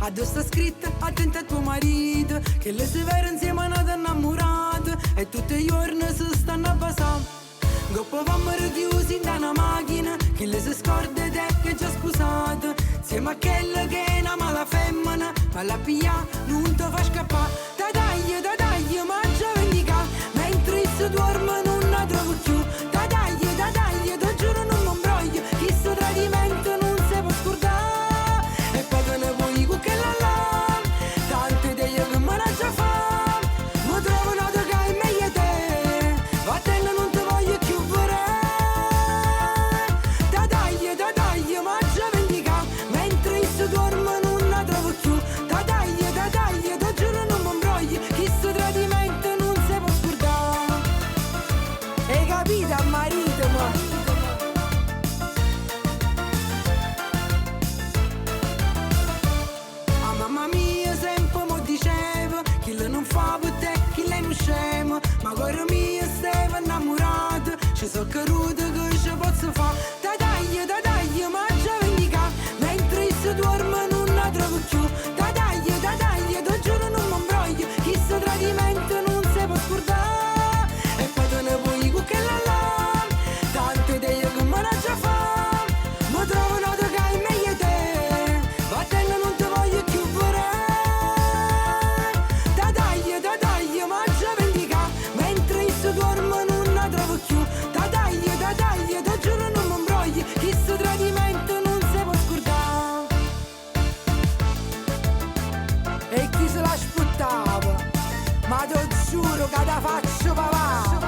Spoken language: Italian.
Addosso sta scritta, attenta a tuo marito, che le sei vero insieme a nato innamorato, e tutti i giorni si stanno a basare. Dopo vammo chiusi in una macchina, che le si scorda te che è già sposato, insieme a quella che è una mala femmina, ma la piglia non ti fa scappare. Da dai, ma già vendica, mentre si dorme non la trovo più. Da dai, ti giuro non mi imbroglio, chi sto tradimento non si può scordare. E poi te ne vuoi con che là, tante idee che me la già fa, mi trovo una che è meglio te, vattene non ti voglio più vorrei. Da dai, ma già vendica, mentre si dorme non la trovo più. Da dai, ti giuro non mi imbroglio, chi sto tradimento non si può scordare. Hai capito, marito, ma? Mamma mia sempre mi diceva, chi lei non fa per te, chi lei non scema. Ma cuore mio stava innamorato, ci so caduto che ci posso fare. Da dai, ma già vendica, mentre si dorme non la trovo più. Da dai, ti giuro non mi imbroglio, chi sto tradimento non si può scordare. E poi te ne vuoi con che là, tante idee che me la già fa, mi trovo una che è meglio te, vattene non ti voglio più vorrei. Da dai, ma già vendica, mentre si dorme non la trovo più. Da dai, ti giuro non mi imbroglio, chi sto tradimento non si può scordare. E chi se la sputtava, ma ti giuro che la faccio papà.